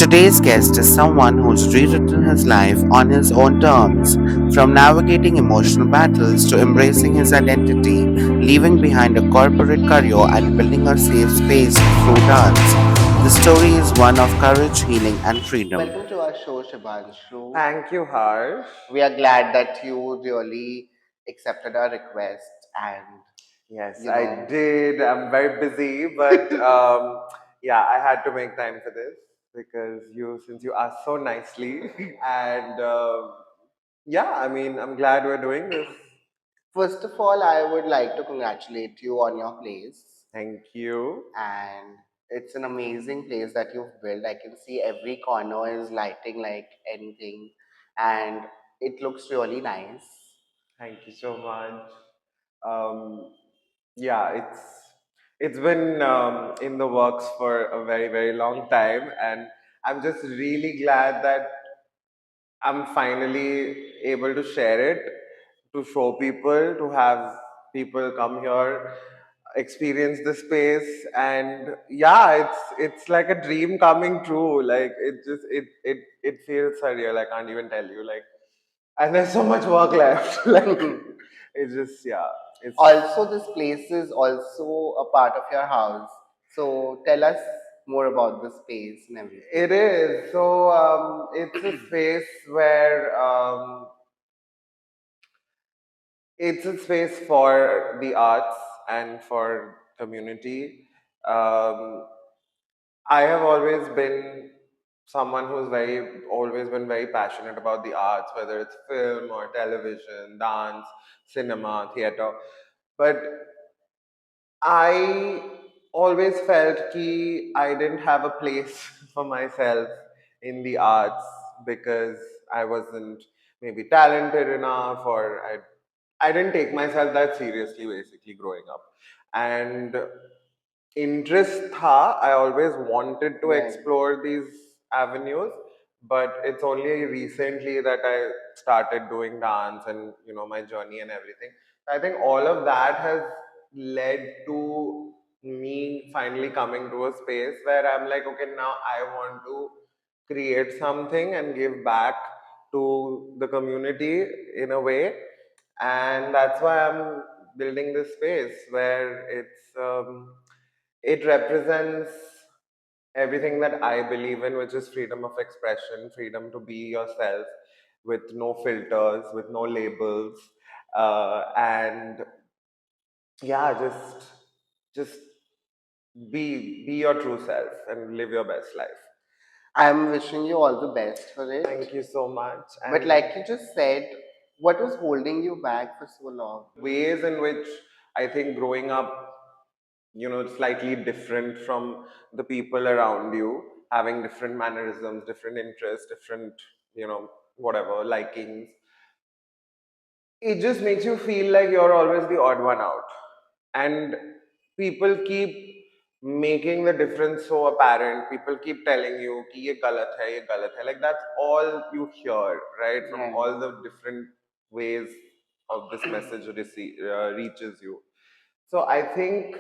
Today's guest is someone who's rewritten his life on his own terms, from navigating emotional battles to embracing his identity, leaving behind a corporate career and building a safe space through dance. The story is one of courage, healing, and freedom. Welcome to our show, Shibansu. Thank you, Harsh. We are glad that you really accepted our request and Yes, you I know did. I'm very busy, but yeah, I had to make time for this because since you asked so nicely, and yeah, I mean, I'm glad we're doing this. First of all, I would like to congratulate you on your place. Thank you. And it's an amazing place that you've built. I can see every corner is lighting like anything, and it looks really nice. Thank you so much. Um, yeah, it's been in the works for a very very long time, and I'm just really glad that I'm finally able to share it, to show people, to have people come here, experience the space, and yeah, it's like a dream coming true. Like it feels surreal. I can't even tell you. Like, and there's so much work left. Like, it's just yeah. It's Also, this place is also a part of your house. So tell us more about the space and everything. it is so. It's a space where it's a space for the arts and for community. Um, I have always been someone who's always been very passionate about the arts, whether it's film or television, dance, cinema, theater. But I always felt that I didn't have a place for myself in the arts because I wasn't maybe talented enough, or I didn't take myself that seriously basically growing up. And interest tha, I always wanted to Right. explore these avenues, but it's only recently that I started doing dance and my journey and everything. I think all of that has led to me finally coming to a space where I'm like, okay, now I want to create something and give back to the community in a way, and that's why I'm building this space where it represents everything that I believe in, which is freedom of expression, freedom to be yourself with no filters, with no labels, and yeah, just be your true self and live your best life. I'm wishing you all the best for it. Thank you so much. But And like you just said, what was holding you back for so long? ways in which I think growing up, slightly different from the people around you, having different mannerisms, different interests, different, whatever, likings. It just makes you feel like you're always the odd one out. And people keep making the difference so apparent. People keep telling you, ki ye galat hai, ye galat hai. Like that's all you hear, right? From Right. all the different ways of this message reaches you. So I think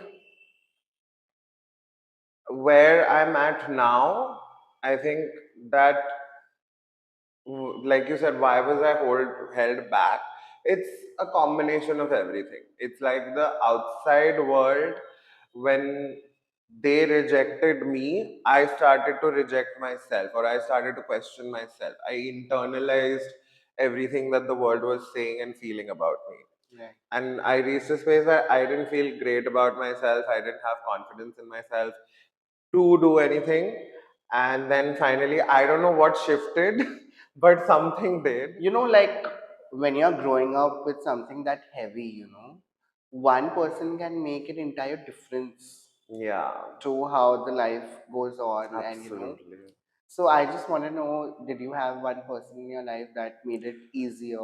where I'm at now, I think that, like you said, why was I held back? It's a combination of everything. It's like the outside world, when they rejected me, I started to reject myself, or I started to question myself. I internalized everything that the world was saying and feeling about me. Right. And I reached a space where I didn't feel great about myself. I didn't have confidence in myself to do anything. And then finally, I don't know what shifted, but something did. Like when you're growing up with something that heavy, one person can make an entire difference Yeah, to how the life goes on. And absolutely. so I just want to know, did you have one person in your life that made it easier,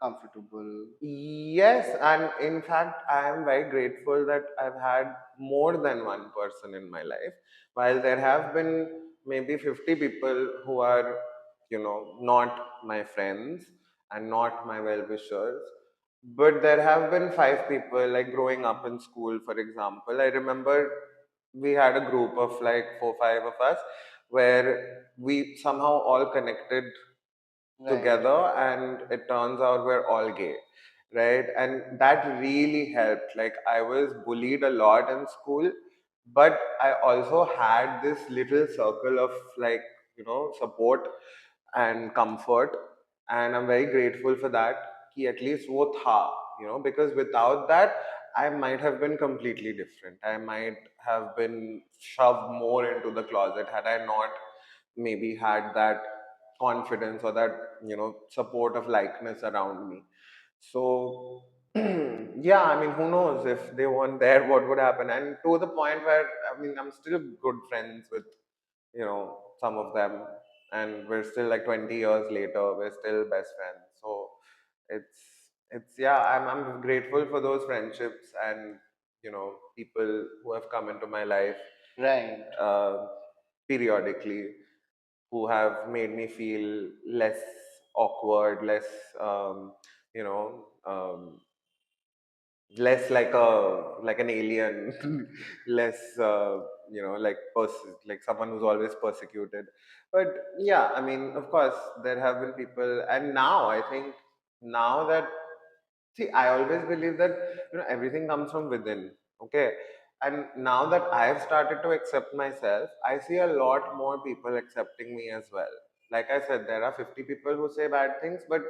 comfortable? Yes, and in fact, I am very grateful that I've had more than one person in my life. While there have been maybe 50 people who are, not my friends and not my well wishers, but there have been five people, like growing up in school, for example. I remember we had a group of like four, five of us where we somehow all connected together, and it turns out we're all gay, right? And that really helped. Like, I was bullied a lot in school, but I also had this little circle of, like, support and comfort, and I'm very grateful for that. Ki at least wo tha, because without that, I might have been completely different. I might have been shoved more into the closet had I not maybe had that confidence or that support of likeness around me. So yeah, I mean, who knows, if they weren't there, what would happen? And to the point where, I mean, I'm still good friends with some of them, and we're still, like, 20 years later, we're still best friends. So it's yeah, I'm grateful for those friendships and people who have come into my life, Right. uh, periodically, who have made me feel less awkward, less you know less like an alien, less like someone who's always persecuted. But yeah, I mean, of course, there have been people, and now I think, now that, see, I always believe that everything comes from within. Okay. And now that I have started to accept myself, I see a lot more people accepting me as well. Like I said, there are 50 people who say bad things, but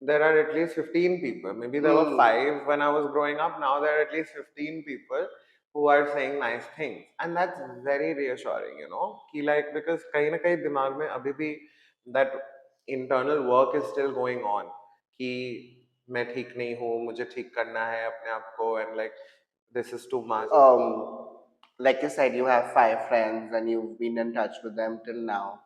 there are at least 15 people. Maybe there were five when I was growing up. Now there are at least 15 people who are saying nice things. And that's very reassuring, Ki, like, because kahin na kahin dimag mein abhi bhi that internal work is still going on. कि मैं ठीक नहीं हूँ, मुझे ठीक करना है अपने आप को, and like this is too much. Like you said, you have 5 friends and you've been in touch with them till now.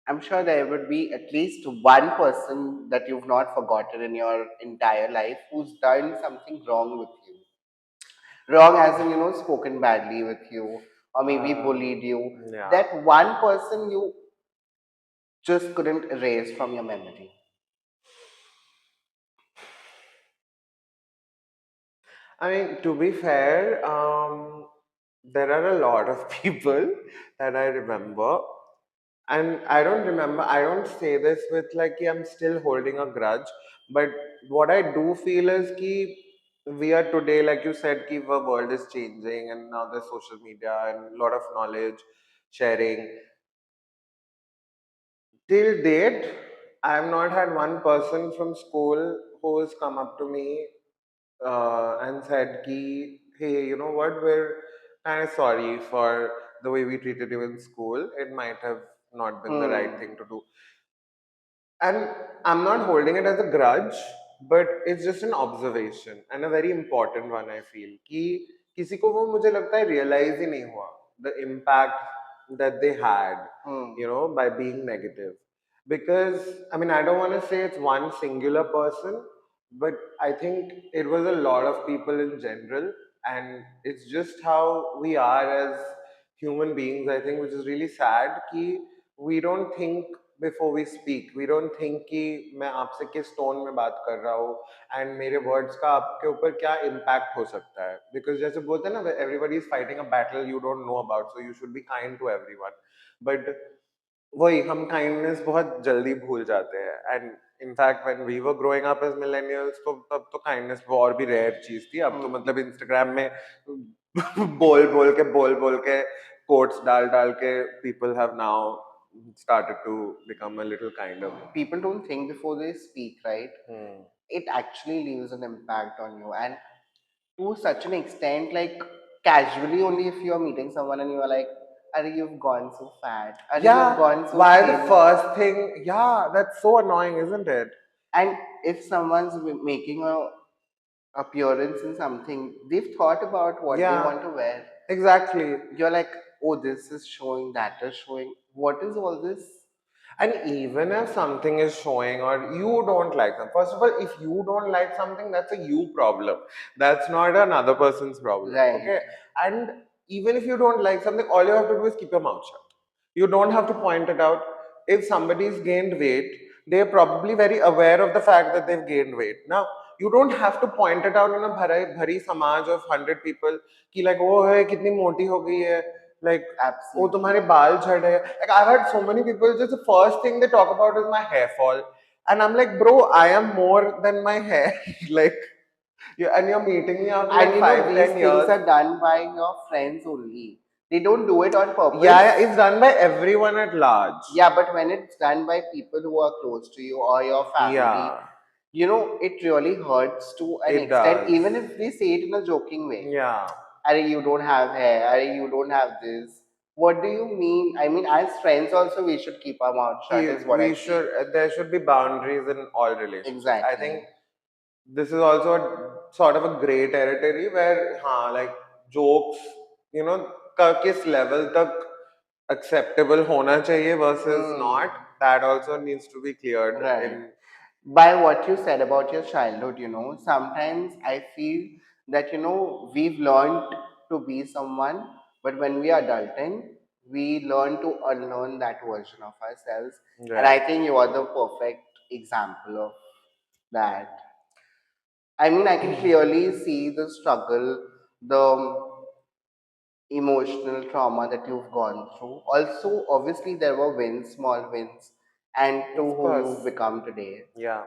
I'm sure there would be at least one person that you've not forgotten in your entire life who's done something wrong with you. Wrong as in, spoken badly with you or maybe bullied you. Yeah. That one person you just couldn't erase from your memory. I mean, to be fair, there are a lot of people that I remember. And I don't remember, I don't say this with like, "Ki I'm still holding a grudge." But what I do feel is ki we are today, like you said, ki the world is changing, and now there's social media and a lot of knowledge sharing. Till date, I have not had one person from school who has come up to me and said, ki, "Hey, you know what? We're kind of sorry for the way we treated you in school. It might have not been the right thing to do." And I'm not holding it as a grudge, but it's just an observation, and a very important one, I feel. कि किसी को वो मुझे लगता है realize ही नहीं हुआ the impact that they had, by being negative. Because, I mean, I don't want to say it's one singular person, but I think it was a lot of people in general, and it's just how we are as human beings, I think, which is really sad. कि we don't think before we speak. We don't think कि मैं आपसे किस tone में बात कर रहा हूँ, and मेरे words का आपके ऊपर क्या impact हो सकता है. Because जैसे बोलते हैं ना, everybody is fighting a battle you don't know about, so you should be kind to everyone. But वही, हम kindness बहुत जल्दी भूल जाते हैं. And in fact, when we were growing up as millennials, तो तब तो kindness और भी rare चीज थी. अब तो मतलब Instagram में बोल बोल के quotes डाल के people have now started to become a little kinder. People don't think before they speak, right? It actually leaves an impact on you. And to such an extent, like casually only if you're meeting someone and you're like, Are you've gone so fat? Are you've gone so why the thin?" first thing? Yeah, that's so annoying, isn't it? And if someone's making a appearance in something, they've thought about what they want to wear. Exactly. You're like, oh, this is showing, that is showing. What is all this? And even if something is showing or you don't like them, first of all, if you don't like something, that's a you problem. That's not another person's problem. Right. Okay. And even if you don't like something, all you have to do is keep your mouth shut. You don't have to point it out. If somebody's gained weight, they're probably very aware of the fact that they've gained weight. Now, you don't have to point it out in a bhari samaj of 100 people ki like, oh, hey, kitni moti ho gayi hai. Like, oh, Absolutely. तुम्हारे बाल झड़ है. Like, I've had so many people, just the first thing they talk about is my hair fall. And I'm like, bro, I am more than my hair. Like, and you're meeting me after And like you know, five, these ten things years. are done by your friends only. They don't do it on Yeah, purpose. yeah, it's done by everyone at large. Yeah, but when it's done by people who are close to you or your family, Yeah, you know, it really hurts to an it extent, does. even if they say it in a joking way. Yeah. Arey, you don't have hair, Arey, you don't have this. What do you mean? I mean, as friends, also, we should keep our mouth shut, is what I We feel. should, there should be boundaries in all relationships. I Exactly. think this is also a, sort of a gray territory where, like jokes, you know, किस level तक acceptable होना चाहिए versus Hmm. not. That also needs to be cleared Right. in. By what you said about your childhood, you know, sometimes I feel that, you know, we've learned to be someone, but when we are adulting, we learn to unlearn that version of ourselves. And I Right. think you are the perfect example of that. I mean, I can clearly see the struggle, the emotional trauma that you've gone through. Also, obviously, there were wins, small wins, and to Of who course. you've become today. Yeah.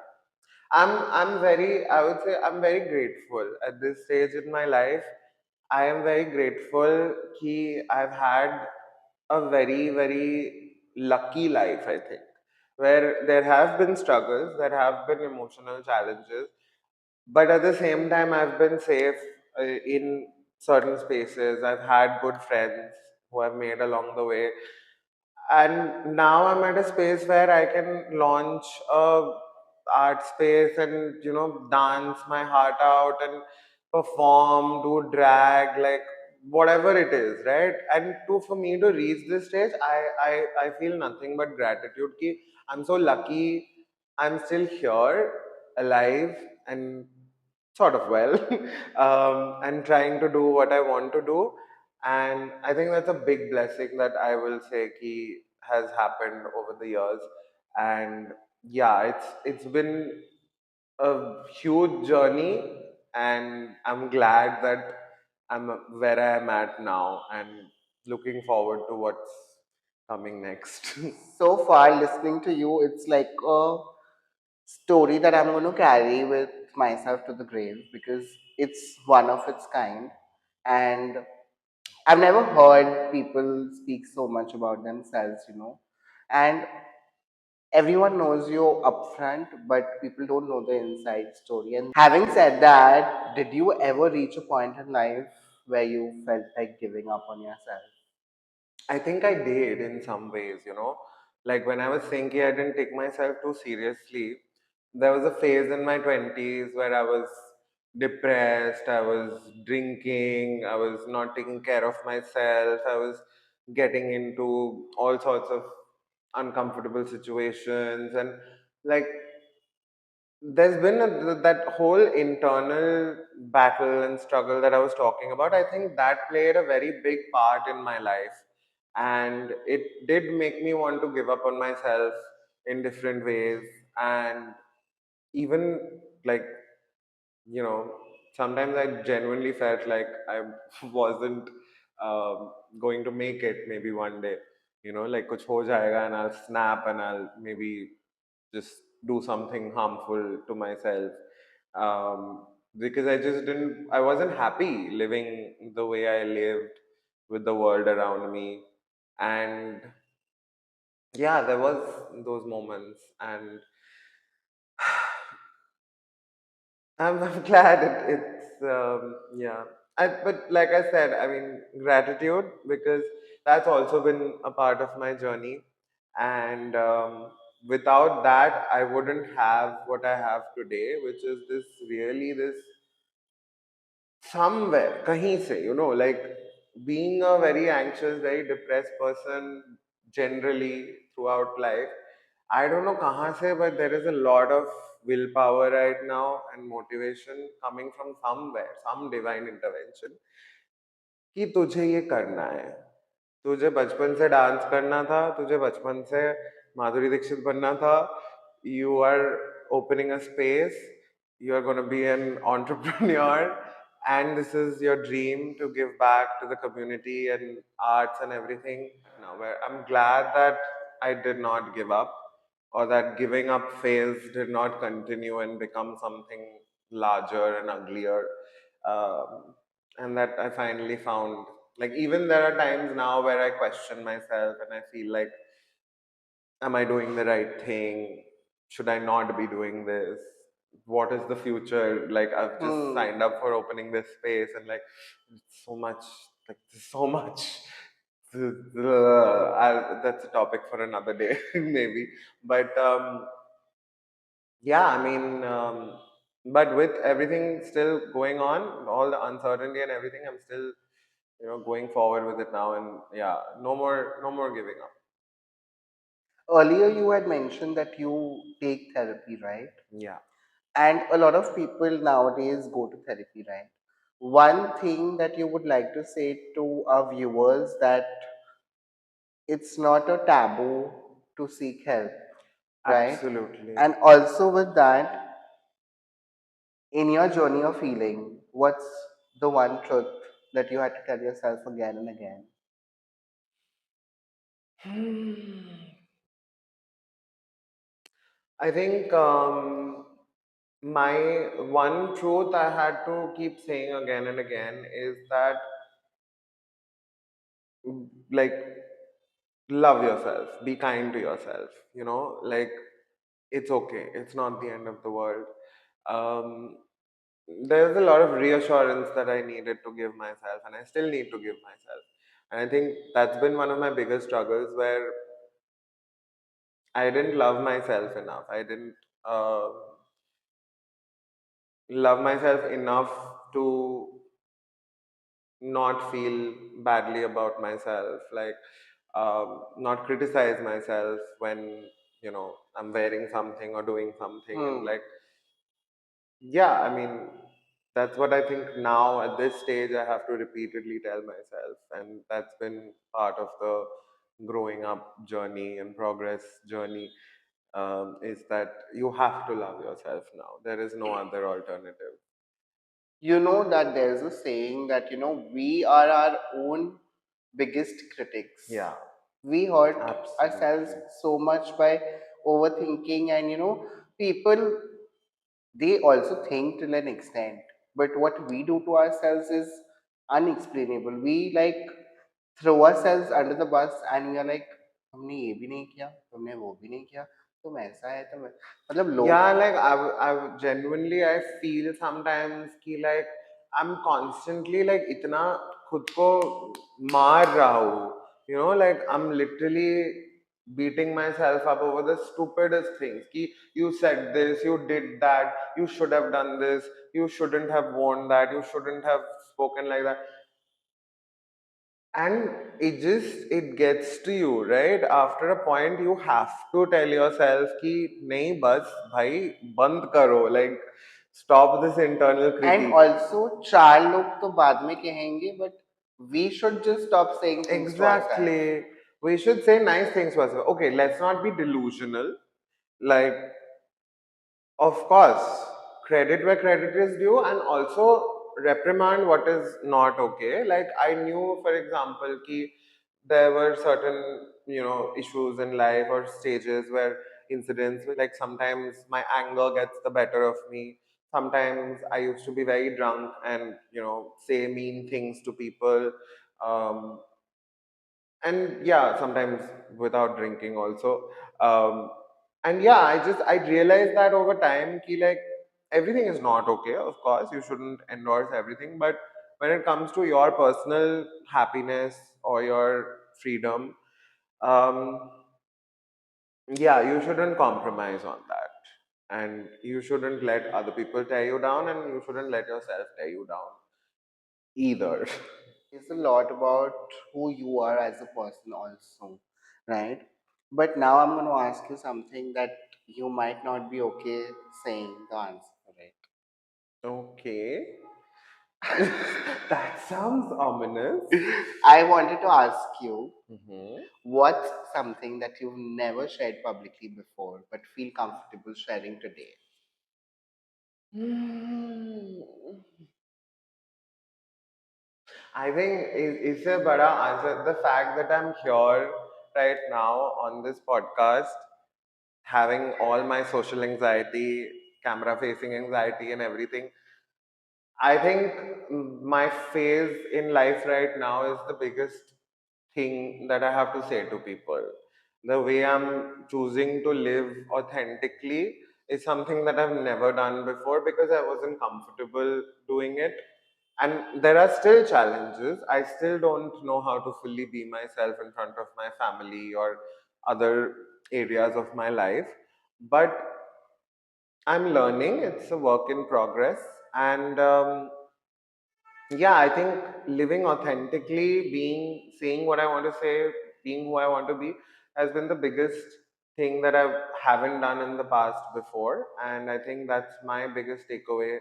I'm very, I would say I'm very grateful at this stage in my life. I am very grateful कि I've had a very, very lucky life, I think, where there have been struggles, there have been emotional challenges, but at the same time, I've been safe in certain spaces. I've had good friends who I've made along the way, and now I'm at a space where I can launch a art space and dance my heart out and perform, do drag, like whatever it is, right? And to for me to reach this stage, I feel nothing but gratitude. Ki I'm so lucky. I'm still here, alive, and sort of well, and trying to do what I want to do. And I think that's a big blessing that I will say ki has happened over the years. And yeah, it's been a huge journey, and I'm glad that I'm where I am at now, and looking forward to what's coming next. So far, listening to you, it's like a story that I'm going to carry with myself to the grave because it's one of its kind. And I've never heard people speak so much about themselves, you know. And everyone knows you upfront, but people don't know the inside story. And having said that, did you ever reach a point in life where you felt like giving up on yourself? I think I did in some ways. Like when I was thinking I didn't take myself too seriously. There was a phase in my 20s where I was depressed, I was drinking, I was not taking care of myself, I was getting into all sorts of uncomfortable situations. And like there's been that whole internal battle and struggle that I was talking about. I think that played a very big part in my life. And it did make me want to give up on myself in different ways. And even like, you know, sometimes I genuinely felt like I wasn't going to make it maybe one day. Like kuch ho jayega and I'll snap and I'll maybe just do something harmful to myself. Because I wasn't happy living the way I lived with the world around me. And yeah, there was those moments. And I'm glad yeah. But like I said, I mean, gratitude because that's also been a part of my journey. And without that, I wouldn't have what I have today, which is this somewhere, kahin se, like being a very anxious, very depressed person generally throughout life. I don't know kahan se, but there is a lot of willpower right now and motivation coming from somewhere, some divine intervention कि तुझे ये करना है. तुझे बचपन से dance करना था, तुझे बचपन से माधुरी दीक्षित बनना था. You are opening a space, you are going to be an entrepreneur, and this is your dream to give back to the community and arts and everything. Now, where I'm glad that I did not give up, or that giving up phase did not continue and become something larger and uglier. Um, and that I finally found, like, even there are times now where I question myself and I feel like, am I doing the right thing? Should I not be doing this? What is the future? Like, I've just Hmm. signed up for opening this space, and like, it's so much, like, there's so much. That's a topic for another day, maybe. But yeah, I mean, but with everything still going on, all the uncertainty and everything, I'm still, going forward with it now. And yeah, no more giving up. Earlier, you had mentioned that you take therapy, right? Yeah. And a lot of people nowadays go to therapy, right? One thing that you would like to say to our viewers that it's not a taboo to seek help, right? Absolutely. And also with that, in your journey of healing, what's the one truth that you had to tell yourself again and again? I think my one truth I had to keep saying again and again is that, like, love yourself, be kind to yourself, like, it's okay, it's not the end of the world. Um, there's a lot of reassurance that I needed to give myself, and I still need to give myself. And I think that's been one of my biggest struggles, where I didn't love myself enough. I didn't uh, love myself enough to not feel badly about myself, like, not criticize myself when I'm wearing something or doing something, and Hmm. like, yeah, I mean, that's what I think now at this stage I have to repeatedly tell myself, and that's been part of the growing up journey and progress journey, is that you have to love yourself now. There is no other alternative. You know that there's a saying that, we are our own biggest critics. Yeah, We hurt ourselves absolutely. so much by overthinking, and, people, they also think till an extent. But what we do to ourselves is unexplainable. We like throw ourselves under the bus and we are like, हमने ये भी नहीं किया, तुमने वो भी नहीं किया, तुम ऐसा है, तुम मतलब Yeah, लोग. like, genuinely I feel sometimes कि, like, I'm constantly like इतना खुद को मार रहा हूँ, like, I'm literally beating myself up over the stupidest things कि you said this, you did that, you should have done this, you shouldn't have worn that, you shouldn't have spoken like that. And it gets to you, right? After a point you have to tell yourself कि नहीं, बस भाई, बंद करो, like, stop this internal And critique. also, चार लोग तो बाद में कहेंगे, but we should just stop saying things to ourselves. Exactly. We should say nice things to ourselves. Okay, let's not be delusional. Like, of course, credit where credit is due, and also reprimand what is not okay. Like, I knew, for example, ki there were certain, issues in life or stages where incidents where, like, sometimes my anger gets the better of me. Sometimes I used to be very drunk and, say mean things to people. Um, and yeah, sometimes without drinking also. um, and yeah, I realized that over time ki, like, everything is not okay. Of course, you shouldn't endorse everything, but when it comes to your personal happiness or your freedom, um, yeah, you shouldn't compromise on that, and you shouldn't let other people tear you down, and you shouldn't let yourself tear you down either. It's a lot about who you are as a person, also, right? But now I'm going to ask you something that you might not be okay saying the answer for it. Okay. That sounds ominous. I wanted to ask you, Mhm. what's something that you've never shared publicly before but feel comfortable sharing today? Hmm. I think is a bada answer. The fact that I'm here right now on this podcast, having all my social anxiety, camera facing anxiety, and everything, I think my phase in life right now is the biggest thing that I have to say to people. The way I'm choosing to live authentically is something that I've never done before because I wasn't comfortable doing it. And there are still challenges. I still don't know how to fully be myself in front of my family or other areas of my life. But I'm learning, it's a work in progress. And yeah, I think living authentically, being saying what I want to say, being who I want to be, has been the biggest thing that I haven't done in the past before, and I think that's my biggest takeaway.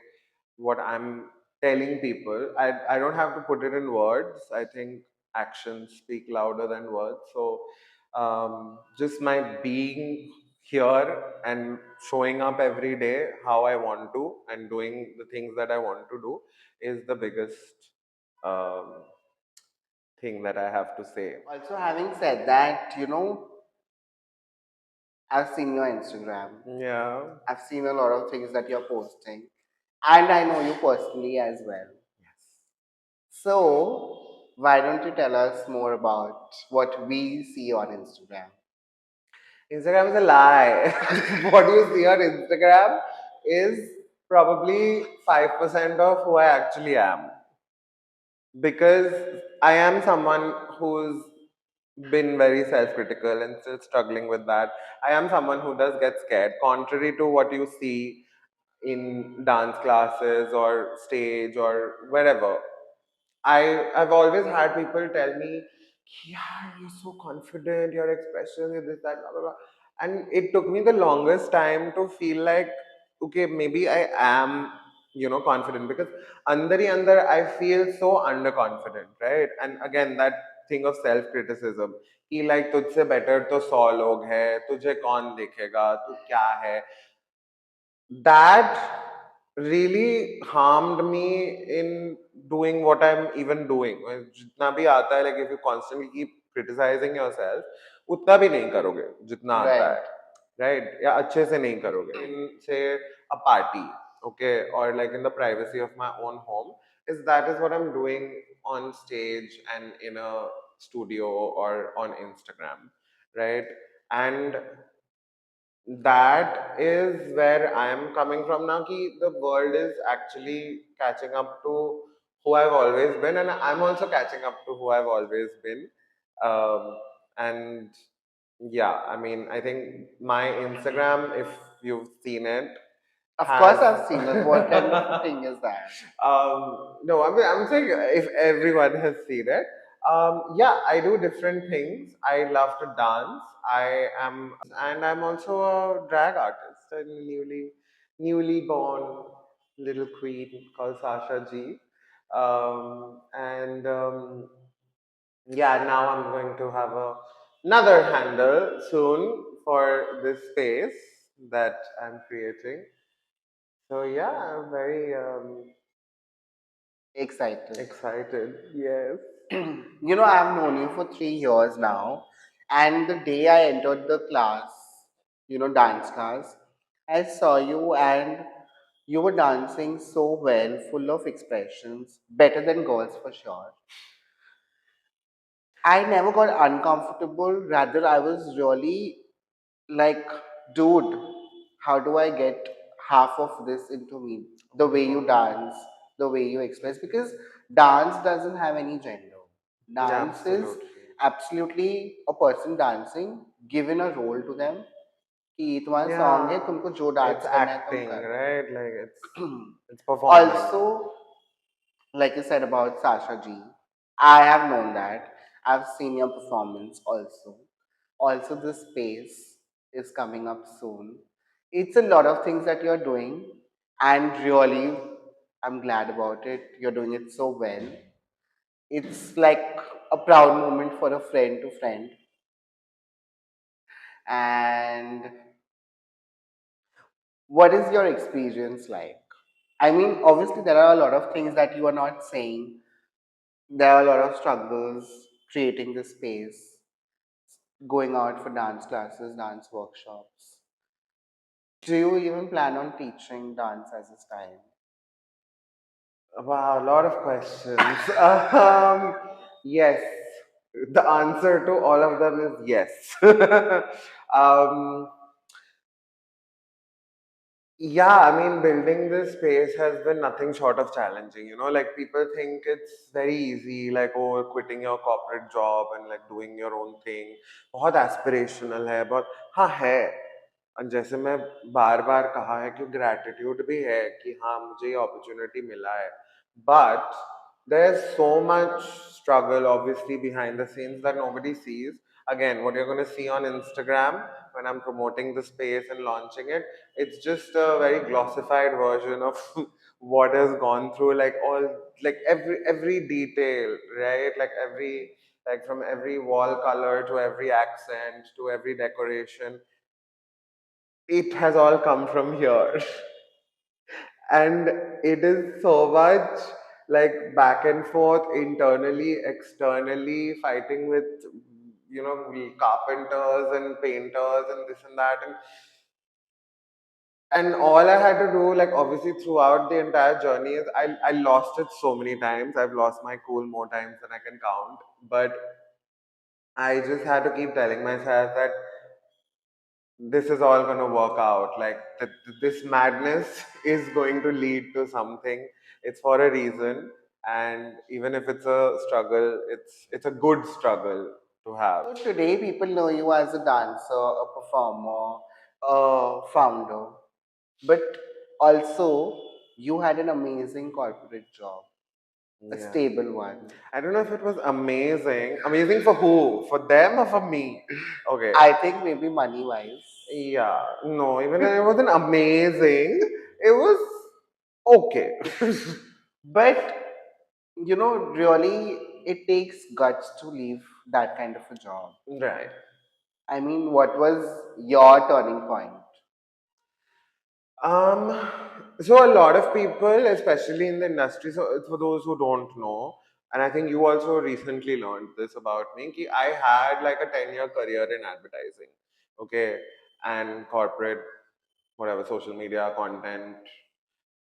What I'm telling people, I don't have to put it in words. I think actions speak louder than words. So just my being here and showing up every day how I want to and doing the things that I want to do is the biggest um, thing that I have to say. Also, having said that, I've seen your Instagram. Yeah. I've seen a lot of things that you're posting, and I know you personally as well. So, why don't you tell us more about what we see on Instagram? Instagram is a lie. What you see on Instagram is probably 5% of who I actually am. Because I am someone who's been very self critical and still struggling with that. I am someone who does get scared, contrary to what you see in dance classes or stage or wherever. I've always had people tell me, "Yeah, you're so confident. Your expression is this, that, blah, blah, blah." And it took me the longest time to feel like, okay, maybe I am, confident because under I feel so underconfident, right? And again, that thing of self criticism. कि like तुझसे better तो 100 लोग हैं, तुझे कौन देखेगा, तू क्या है? That really harmed me in doing what I'm even doing. जितना भी आता है, like if you constantly keep criticizing yourself, उतना भी नहीं करोगे जितना आता Right. है, right? या अच्छे से नहीं करोगे. In say a party, okay, or like in the privacy of my own home, that is what I'm doing on stage and in a studio or on Instagram, right? And that is where I am coming from now. Ki the world is actually catching up to who I've always been, and I'm also catching up to who I've always been. And yeah, I mean, I think my Instagram, if you've seen it, Of has course, I've seen it. What kind of thing is that? no, I'm saying if everyone has seen it. Yeah, I do different things. I love to dance. I am, and I'm also a drag artist, a newly born little queen called Sasha G. And yeah, now I'm going to have another handle soon for this space that I'm creating. So yeah, I'm very Excited. excited. Yes. I've known you for 3 years now, and the day I entered the class, dance class, I saw you and you were dancing so well, full of expressions, better than girls for sure. I never got uncomfortable, rather, I was really like, dude, how do I get half of this into me? Oh The my way you god. dance, the way you express, because dance doesn't have any gender. Yeah, Dance is absolutely. absolutely a person dancing, given a role to them. कि ये तुम्हारा song है Yeah, तुमको जो it's dance करना है तुम acting, करो. right? Like it's performing. Also, like you said about Sasha G, I have known that. I've seen your performance also. Also, the space is coming up soon. It's a lot of things that you're doing, and really, I'm glad about it. You're doing it so well. It's like a proud moment for a friend to friend. And what is your experience like? I mean, obviously, there are a lot of things that you are not saying There are a lot of struggles creating the space, going out for dance classes, dance workshops. Do you even plan on teaching dance as a style? Wow, a lot of questions. Yes, the answer to all of them is yes. um, Yeah, I mean, building this space has been nothing short of challenging. Like people think it's very easy, like, oh, quitting your corporate job and like doing your own thing. बहुत aspirational है, बहुत हाँ है. और जैसे मैं बार बार कहा है कि ग्रैटिट्यूड भी है कि हाँ मुझे ये अपॉर्चुनिटी मिला है. But there's so much struggle, obviously, behind the scenes that nobody sees. Again, what you're going to see on Instagram when I'm promoting the space and launching it, it's just a very glossified version of what has gone through, like all, like every detail, right? Like from every wall color to every accent to every decoration, it has all come from here. And it is so much like back and forth internally, externally, fighting with carpenters and painters and this and that, and all I had to do, like obviously throughout the entire journey, is I lost it so many times. I've lost my cool more times than I can count. But I just had to keep telling myself that this is all going to work out. Like this madness is going to lead to something. It's for a reason, and even if it's a struggle, it's a good struggle to have. So today, people know you as a dancer, a performer, a founder, but also you had an amazing corporate job, a Yeah. stable one. I don't know if it was amazing. Amazing for who? For them or for me? Okay. I think maybe money wise. Yeah. No, even it wasn't amazing. It was okay. But really, it takes guts to leave that kind of a job. Right. I mean, what was your turning point? Um, so a lot of people, especially in the industry, so it's for those who don't know, and I think you also recently learned this about me, ki I had like a 10-year career in advertising, okay, and corporate, whatever, social media, content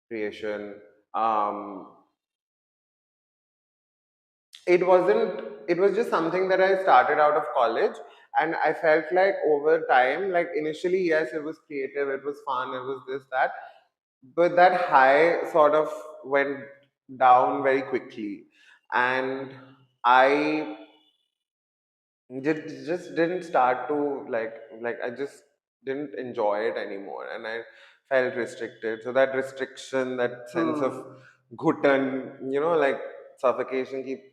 creation. Um, it was just something that I started out of college, and I felt like over time, like initially, yes, it was creative, it was fun, it was this, that, but that high sort of went down very quickly, and I just didn't start to like I just didn't enjoy it anymore, and I felt restricted. So that restriction, that sense of Hmm. gutton, like suffocation, keep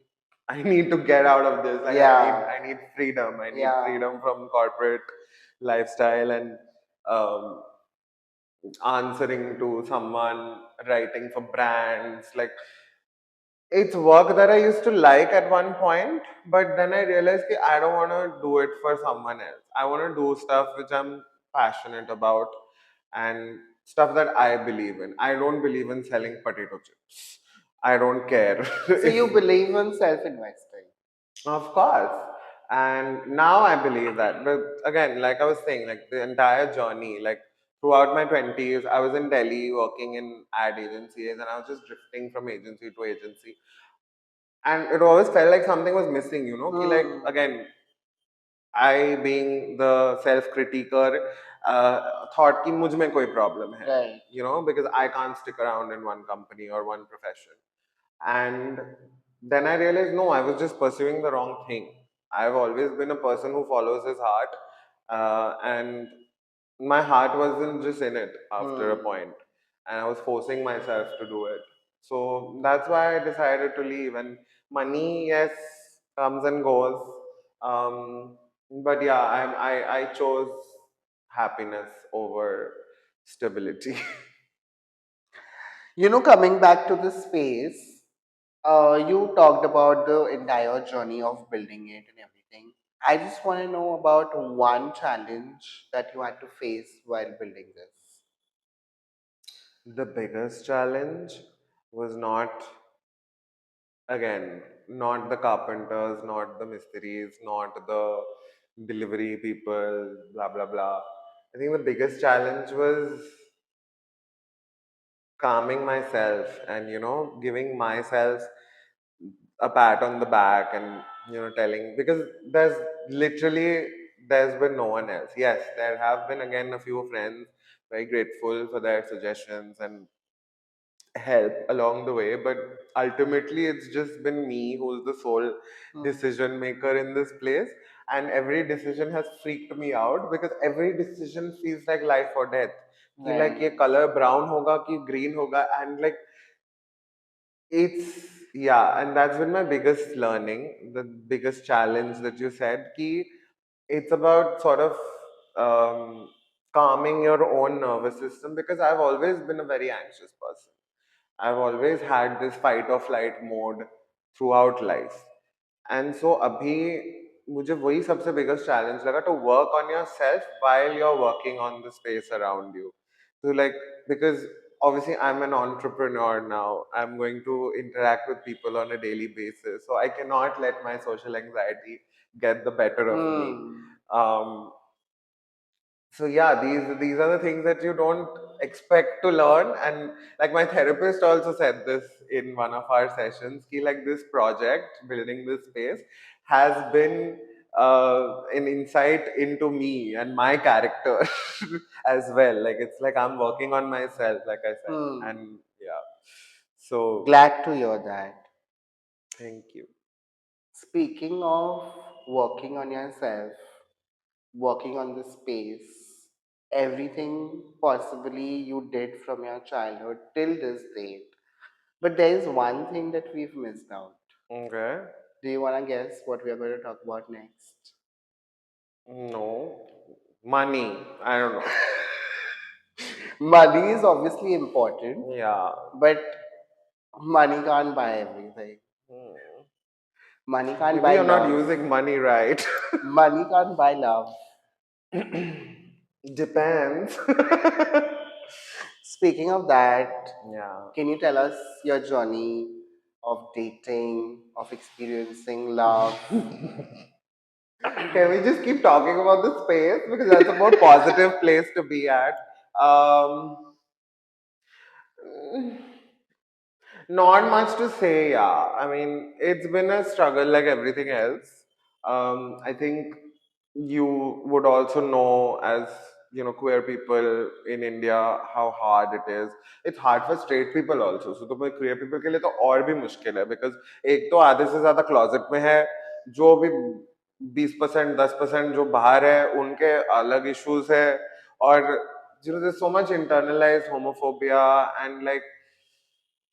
I need to get out of this. Like Yeah. I need freedom. I need Yeah. freedom from corporate lifestyle and um, answering to someone, writing for brands. Like it's work that I used to like at one point, but then I realized that I don't want to do it for someone else. I want to do stuff which I'm passionate about and stuff that I believe in. I don't believe in selling potato chips. I don't care So you if. believe in self-investing. Of course. And now I believe that. But again, like I was saying, like the entire journey, like throughout my 20s, I was in Delhi working in ad agencies and I was just drifting from agency to agency. And it always felt like something was missing, ki like, Hmm. again, I being the self-critiquer, thought कि मुझ में कोई problem है, Right. because I can't stick around in one company or one profession. And then I realized, no, I was just pursuing the wrong thing. I've always been a person who follows his heart, and my heart wasn't just in it after a Hmm. point, and I was forcing myself to do it. So that's why I decided to leave. And money, yes, comes and goes. But yeah, I chose happiness over stability. Coming back to the space, you talked about the entire journey of building it and everything. I just want to know about one challenge that you had to face while building this. The biggest challenge was not again, not the carpenters, not the mysteries, not the delivery people, blah blah blah. I think the biggest challenge was calming myself and giving myself a pat on the back and telling, because literally there's been no one else. Yes, there have been again a few friends, very grateful for their suggestions and help along the way, but ultimately it's just been me who's the sole decision maker in this place. And every decision has freaked me out because every decision feels like life or death. कि like Right. ये color brown होगा कि green होगा, and like it's, yeah, and that's been my biggest learning, the biggest challenge that you said, ki it's about sort of calming your own nervous system, because I've always been a very anxious person. I've always had this fight or flight mode throughout life. And so अभी मुझे वही सबसे biggest challenge लगा, to work on yourself while you're working on the space around you. So like, because obviously I'm an entrepreneur now, I'm going to interact with people on a daily basis, so I cannot let my social anxiety get the better of me. Hmm. Um, so yeah, these are the things that you don't expect to learn. And like my therapist also said this in one of our sessions, ki like this project, building this space, has been an insight into me and my character as well. Like it's like I'm working on myself, like I said. Hmm. And yeah, so Glad to hear that. thank you. Speaking of working on yourself, working on the space, everything possibly you did from your childhood till this date. But there is one thing that we've missed out. Okay. Do you want to guess what we are going to talk about next? No. Money. I don't know. Money is obviously important, Yeah. but money can't buy everything. Hmm. Money can't Maybe buy you're not love. using money right. Money can't buy love. Depends. Speaking of that, Yeah. can you tell us your journey of dating, of experiencing love? Can we just keep talking about the space, because that's a more positive place to be at? Um, Not much to say, yeah. I mean, it's been a struggle like everything else. I think you would also know, as queer people in India, how hard it is. It's hard for straight people also. So तो queer people के लिए तो और भी मुश्किल है, because एक तो आधे से ज़्यादा closet में है, जो भी 20% 10% जो बाहर है उनके अलग issues है, और there's so much internalized homophobia, and like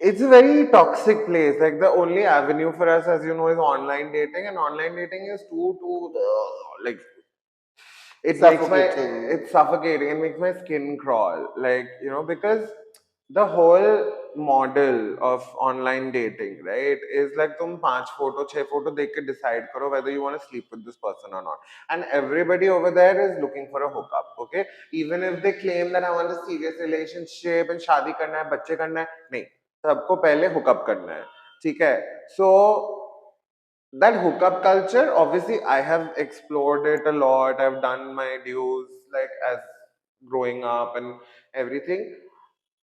it's a very toxic place. Like the only avenue for us, as you know, is online dating, and online dating is too like it makes my Suffocating. it's suffocating and makes my skin crawl. Like because the whole model of online dating, right, is like तुम 5 photo 6 photo देख के decide करो whether you want to sleep with this person or not, and everybody over there is looking for a hookup. Okay, even if they claim that I want a serious relationship and शादी करना है बच्चे करना है, नहीं, सबको पहले hookup करना है. ठीक है, so that hookup culture, obviously I have explored it a lot, I've done my dues, like as growing up and everything.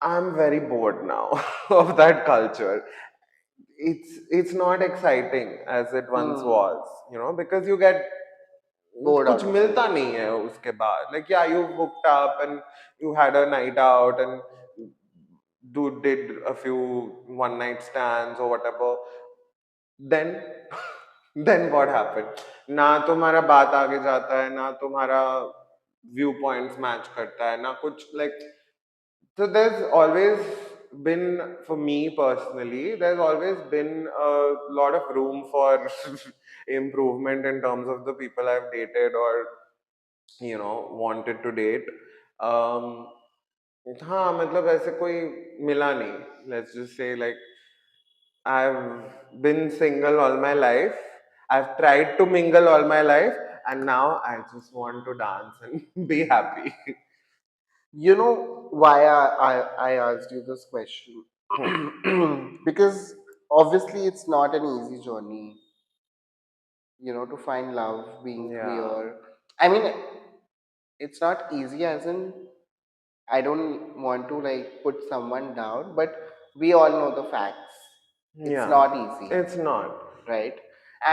I'm very bored now of that culture. It's not exciting as it once Hmm. was, because you get Bored कुछ out of it. मिलता नहीं है उसके बाद. Like yeah, you hooked up and you had a night out and dude did a few one night stands or whatever. Then then what happened? ना तुम्हारा बात आगे जाता है, ना तुम्हारा व्यू पॉइंट्स मैच करता है, ना कुछ like. So there's always been, for me personally, there's always been a lot of room for improvement in terms of the people I've dated or wanted to date. um हाँ, मतलब ऐसे कोई मिला नहीं. Let's just say, like, I've been single all my life. I've tried to mingle all my life, and now I just want to dance and be happy. You know why I asked you this question? Hmm. Because Obviously, it's not an easy journey, to find love, being Yeah. clear. I mean, it's not easy as in I don't want to like put someone down, but we all know the facts. It's Yeah. not easy, It's not. right?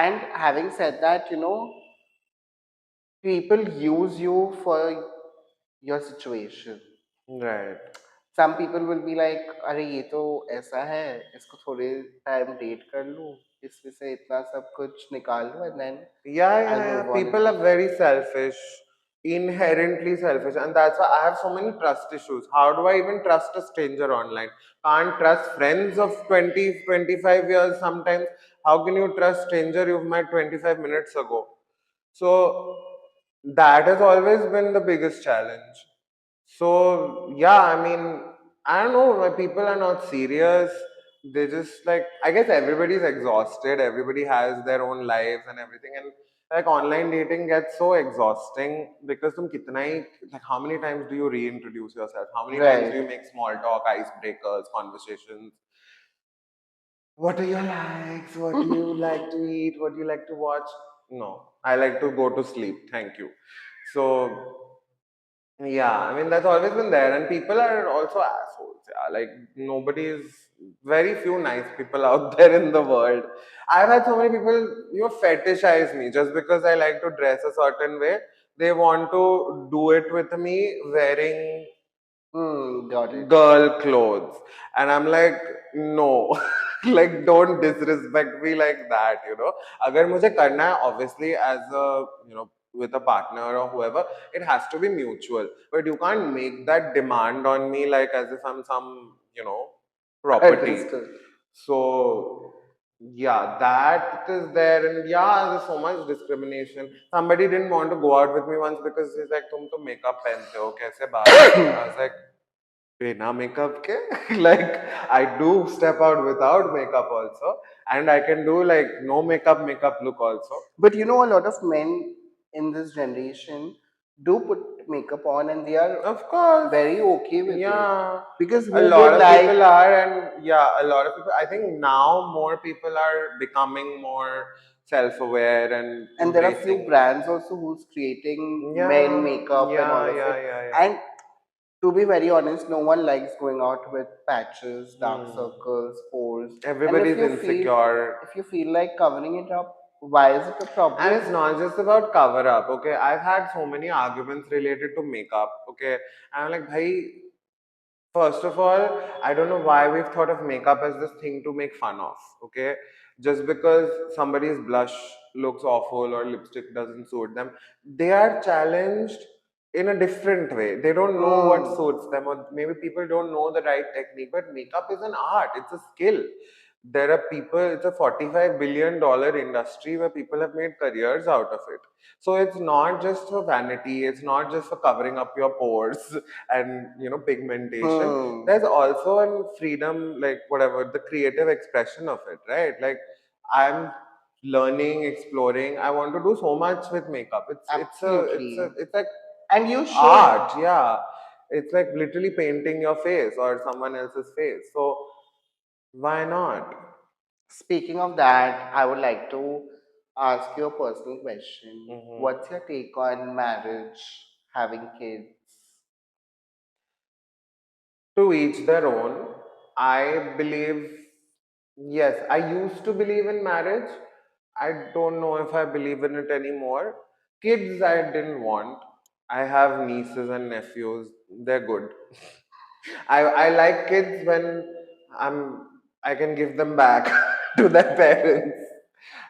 And having said that, people use you for your situation. Right. Some people will be like, अरे ये तो ऐसा है, इसको थोड़े time date कर लूँ, इसमें से इतना सब कुछ निकाल लूँ, and then Yeah, I'll yeah, yeah. move on in People are life. very selfish, inherently selfish, and that's why I have so many trust issues. How do I even trust a stranger online? Can't trust friends of 20, 25 years sometimes. How can you trust stranger you've met 25 minutes ago? So that has always been the biggest challenge. So yeah, I mean, I don't know why people are not serious. They just like, I guess everybody's exhausted. Everybody has their own lives and everything, and like online dating gets so exhausting because like how many times do you reintroduce yourself? How many times do Right. you make small talk, icebreakers, conversations? What are your likes? What do you like to eat? What do you like to watch? No, I like to go to sleep. Thank you. So yeah, I mean that's always been there, and people are also assholes. Yeah, like nobody's very few nice people out there in the world. I've had so many people, fetishize me just because I like to dress a certain way. They want to do it with me wearing Got it. girl clothes, and I'm like, no, like don't disrespect me like that. Agar mujhe karna hai, obviously as a with a partner or whoever, it has to be mutual, but you can't make that demand on me like as if I'm some property. Understood. So yeah, that is there, and yeah, there's so much discrimination. Somebody didn't want to go out with me once because he's like, "तुम तो makeup पहनते हो, कैसे बाहर जाओगे?" I was like, "बिना makeup के?" Like I do step out without makeup also, and I can do like no makeup look also. But a lot of men in this generation do put makeup on and they are Of course, very okay with it. yeah. Because A who lot would of like, people are, and yeah, a lot of people. I think now more people are becoming more self-aware and and there are few embracing. brands also who's creating men Yeah, makeup and all yeah, of it. yeah, yeah, yeah. And to be very honest, no one likes going out with patches, dark Hmm. circles, pores. And Everybody's insecure. if you feel like covering it up, why is it a And problem? it's not just about cover up, okay? I've had so many arguments related to makeup, okay? And I'm like, bhai, first of all, I don't know why we've thought of makeup as this thing to make fun of, okay? Just because somebody's blush looks awful or lipstick doesn't suit them, they are challenged in a different way. They don't know what Hmm. suits them, or maybe people don't know the right technique. But makeup is an art, it's a skill. There are people, it's a $45 billion industry where people have made careers out of it. So it's not just for vanity, it's not just for covering up your pores and pigmentation. Hmm. There's also a freedom, like whatever, the creative expression of it, right? Like I'm learning, exploring. I want to do so much with makeup. Absolutely. It's like And you should. art, yeah. It's like literally painting your face or someone else's face. So why not? Speaking of that, I would like to ask you a personal question. Hmm. What's your take on marriage, having kids? To each their own. I believe, yes, I used to believe in marriage. I don't know if I believe in it anymore. Kids, I didn't want. I have nieces and nephews. They're good. I like kids when I can give them back to their parents.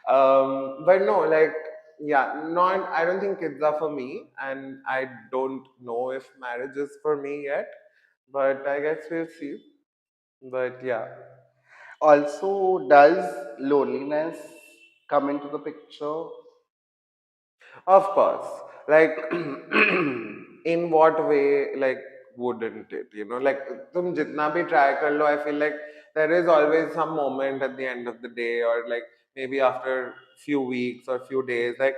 But no, like yeah, not I don't think kids are for me, and I don't know if marriage is for me yet. But I guess we'll see. But yeah, Also, does loneliness come into the picture? of course. Like, in what way, like, wouldn't it? Like, tum jitna bhi try kar lo, I feel like there is always some moment at the end of the day, or like maybe after few weeks or few days, like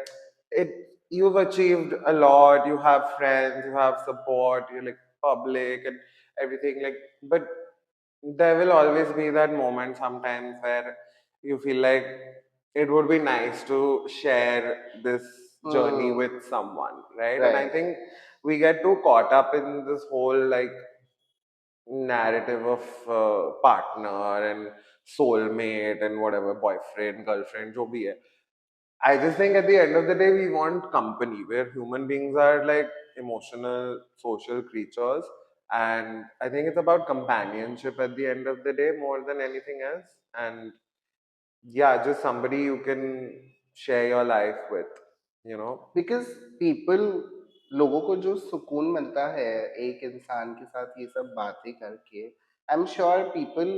it. You've achieved a lot. You have friends. You have support. You're like public and everything. Like, but there will always be that moment sometimes where you feel like it would be nice to share this journey Hmm. with someone, right? And I Right. think we get too caught up in this whole like narrative of partner and soulmate and whatever, boyfriend, girlfriend, jo bhi hai. I just think at the end of the day, we want company where human beings are like emotional, social creatures. And I think it's about companionship at the end of the day more than anything else. And yeah, just somebody you can share your life with, you know? Because people, लोगों को जो सुकून मिलता है एक इंसान के साथ ये सब बातें करके, I am sure people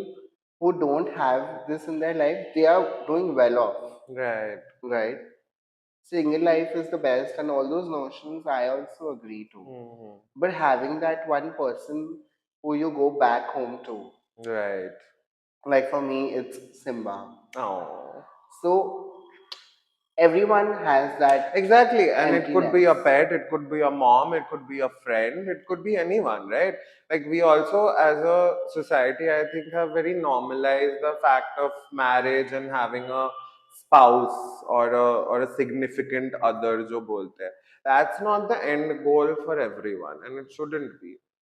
who don't have this in their life, they are doing well off, Right. right? Single life is the best, and all those notions I also agree to. Hmm. But having that one person who you go back home to, Right. like for me, it's Simba. Oh. So everyone has that Exactly. And it could emptiness. be a pet, it could be a mom, it could be a friend, it could be anyone, right? Like we also, as a society, I think have very normalized the fact of marriage and having a spouse or a significant other, jo bolte hai. That's not the end goal for everyone, and it shouldn't be.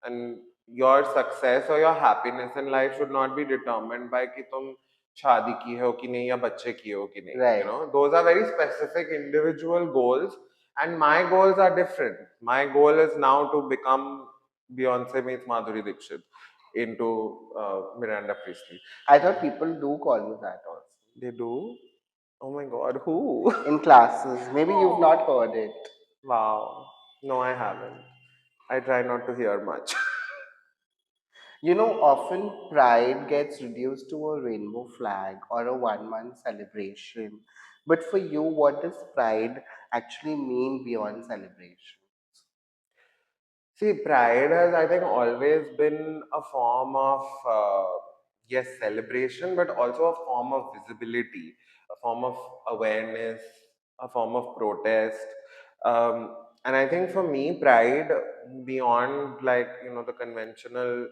And your success or your happiness in life should not be determined by कि तुम शादी की हो कि नहीं या बच्चे की हो कि नहीं, you Right. know, those are very specific individual goals, and my goals are different. My goal is now to become Beyonce meets Madhuri Dixit into Miranda Priestley. I thought people do call you that also. They do? Oh my god, who? In classes. Maybe you've not heard it. Wow. No, I haven't. I try not to hear much. You know, often pride gets reduced to a rainbow flag or a 1 month celebration. But for you, what does pride actually mean beyond celebration? See, pride has, I think, always been a form of, yes, celebration, but also a form of visibility, a form of awareness, a form of protest. And I think for me, pride, beyond like, you know, the conventional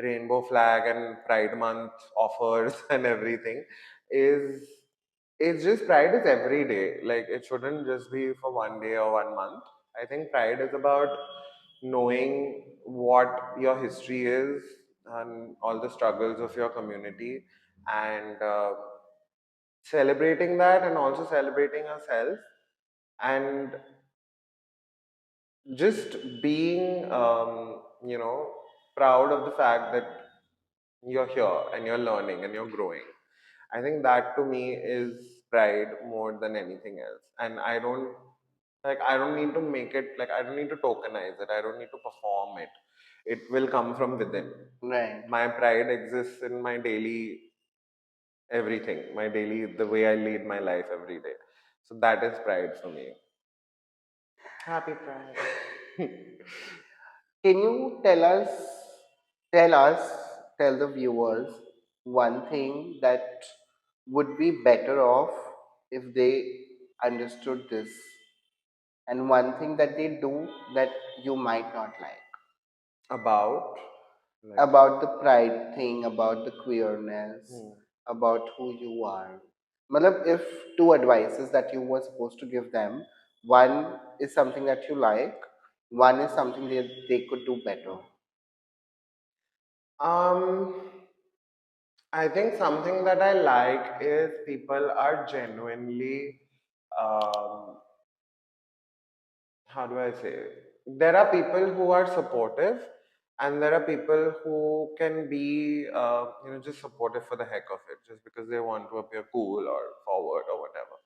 rainbow flag and Pride Month offers and everything, is it's just pride is every day. Like, it shouldn't just be for one day or 1 month. I think pride is about knowing what your history is and all the struggles of your community, and celebrating that, and also celebrating yourself, and just being you know, proud of the fact that you're here and you're learning and you're growing. I think that to me is pride more than anything else. And I don't need to make it, like, I don't need to tokenize it. I don't need to perform it. It will come from within. Right. My pride exists in my daily everything, my daily, the way I lead my life every day. So that is pride for me. Happy pride. Can you tell us, tell the viewers one thing that would be better off if they understood this, and one thing that they do that you might not like? About, like, About the pride thing, about the queerness, hmm. about who you are. Matlab, if two advices that you were supposed to give them, one is something that you like, one is something they could do better. um, I think something that I like is people are genuinely, um, how do I say? There are people who are supportive, and there are people who can be, you know, just supportive for the heck of it, just because they want to appear cool or forward or whatever.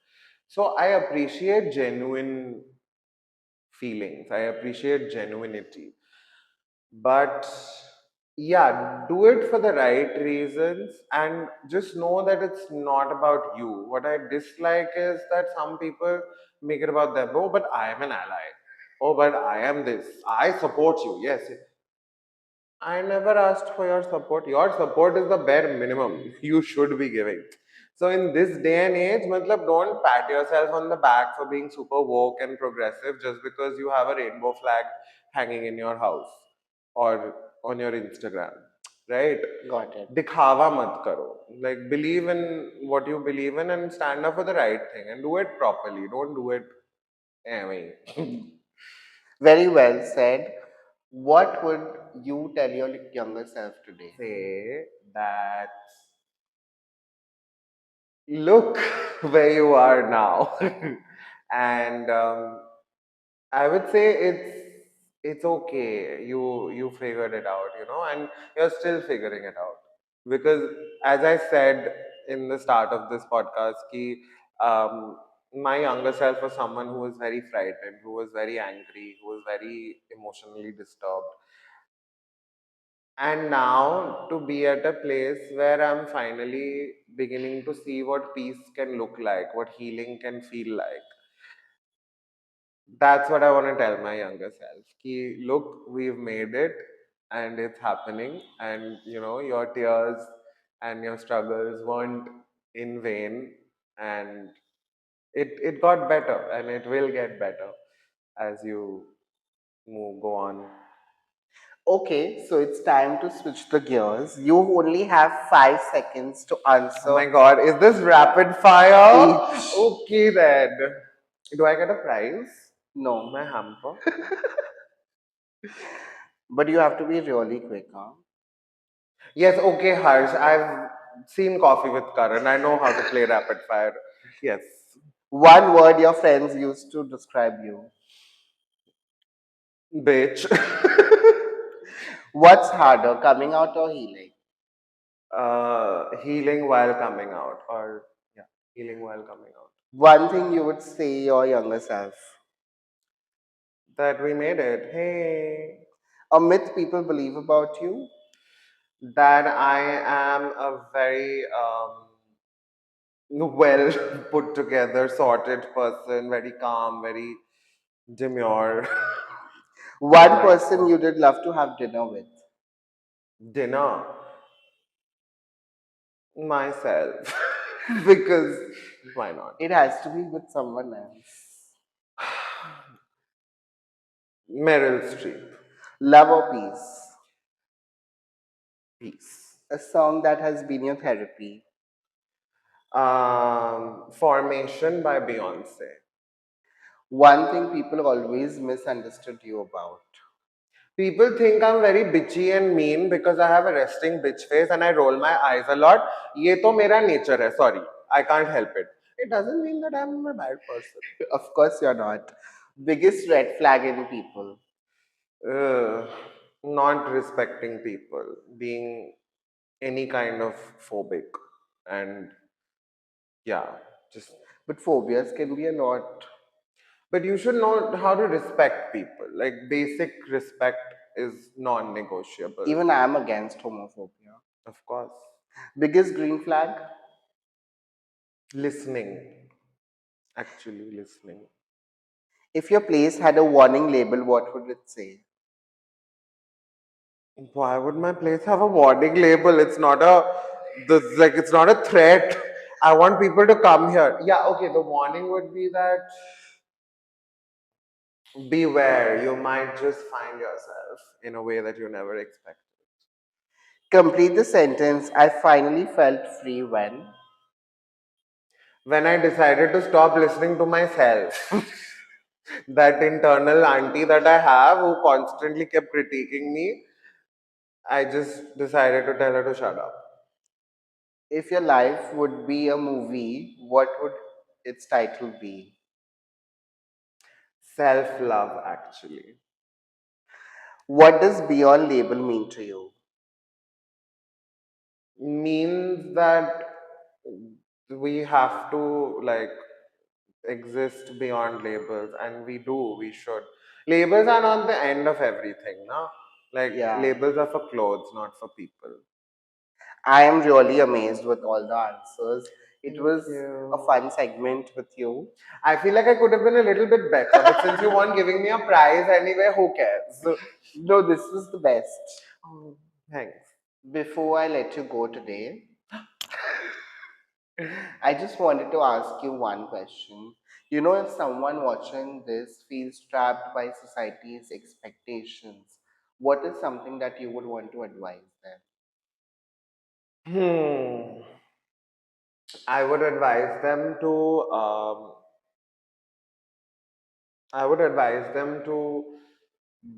So I appreciate genuine feelings. I appreciate genuinity. But yeah, do it for the right reasons, and just know that it's not about you. What I dislike is that some people make it about them. Oh, but I am an ally. Oh, but I am this. I support you. Yes. I never asked for your support. Your support is the bare minimum you should be giving. So in this day and age, matlab, don't pat yourself on the back for being super woke and progressive just because you have a rainbow flag hanging in your house or on your Instagram. right? Got it. Dikhawa mat karo. Like believe in what you believe in and stand up for the right thing and do it properly. Don't do it anyway. Very well said. What would you tell your younger self today? Say that look where you are now. And I would say it's okay. You figured it out, and you're still figuring it out. Because as I said in the start of this podcast, um, my younger self was someone who was very frightened, who was very angry, who was very emotionally disturbed. And now to be at a place where I'm finally beginning to see what peace can look like, what healing can feel like. That's what I want to tell my younger self. Ki, look, we've made it and it's happening. And your tears and your struggles weren't in vain. And it got better and it will get better as you go on. Okay, so it's time to switch the gears. You only have 5 seconds to Oh my answer god, is this rapid fire? each. Okay then. Do I get a prize? No, My hamper? but you have to be really quick, huh? Yes, okay, Harsh. I've seen Coffee with Karan. I know how to play rapid fire. Yes. One word your friends used to describe you. Bitch. What's harder, coming out or healing? Healing while coming out. Or, yeah, healing while coming out. One thing you would say your younger self. That we made it. Hey. A myth people believe about you. That I am a very well put together, sorted person, very calm, very demure. I One like person you did love to have dinner with. dinner myself because why not? It has to be with someone else. Meryl Streep. Love or peace? Peace. A song that has been your therapy. Formation by Beyonce. One thing people always misunderstood you about. People think I'm very bitchy and mean because I have a resting bitch face and I roll my eyes a lot. ये तो मेरा nature है. Sorry, I can't help it. It doesn't mean that I'm a bad person. Of course, you're not. Biggest red flag in people. Ugh, not respecting people, being any kind of phobic, and yeah, just. But phobias can be a lot. But you should know how to respect people. Like basic respect is non-negotiable. Even I'm against homophobia. Of course, Biggest green flag? listening, actually listening. If your place had a warning label, what would it say? Why would my place have a warning label? It's not it's not a threat. I want people to come here. Yeah, okay. The warning would be that beware, you might just find yourself in a way that you never expected. Complete the sentence. I finally felt free when. When I decided to stop listening to myself, that internal auntie that I have who constantly kept critiquing me, I just decided to tell her to shut up. If your life would be a movie, what would its title be? Self love, actually, What does beyond label mean to you? means that we have to like exist beyond labels, and we should. Labels are not the end of everything, no? Like Yeah. labels are for clothes, not for people. I am really amazed with all the answers. It Thank was a you. fun segment with you. I feel like I could have been a little bit better, but since you weren't giving me a prize anyway, who cares? No, this was the best. Oh, thanks. Before I let you go today, I just wanted to ask you one question. You know, if someone watching this feels trapped by society's expectations, what is something that you would want to advise them? Hmm. I would advise them to. I would advise them to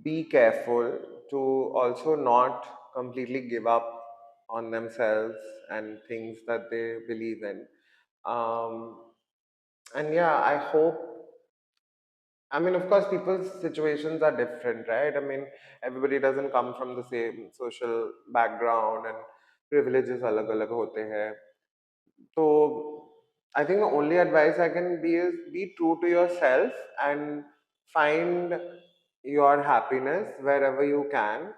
be careful, to also not completely give up on themselves and things that they believe in. Um, and yeah, I hope. I mean, of course, people's situations are different, right? I mean, everybody doesn't come from the same social background, and privileges alag alag hote hain. So I think the only advice I can be is be true to yourself and find your happiness wherever you can,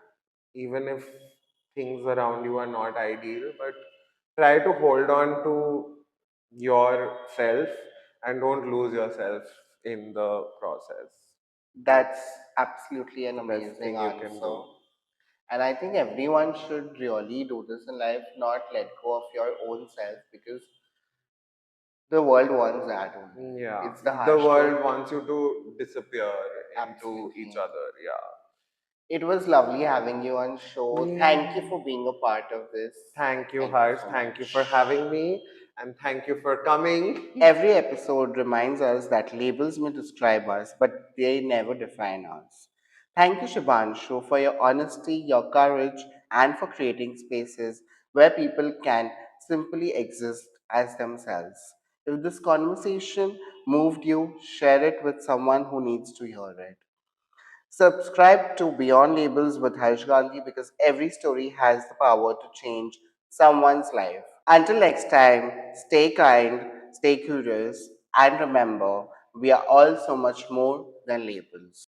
even if things around you are not ideal. But try to hold on to yourself and don't lose yourself in the process. That's That's absolutely an the best amazing thing you can answer. do. And I think everyone should really do this in life, not let go of your own self because the world wants that only. Yeah, It's the the harsh truth. world wants you to disappear into each Absolutely. other. Yeah. It was lovely having you on show. Thank you Yeah. for being a part of this. Thank you, Thank you Harsh. so Thank you much. for having me, and thank you for coming. Every episode reminds us that labels may describe us, but they never define us. Thank you, Shibanshu, for your honesty, your courage, and for creating spaces where people can simply exist as themselves. If this conversation moved you, share it with someone who needs to hear it. Subscribe to Beyond Labels with Harsh Gandhi because every story has the power to change someone's life. Until next time, stay kind, stay curious, and remember, we are all so much more than labels.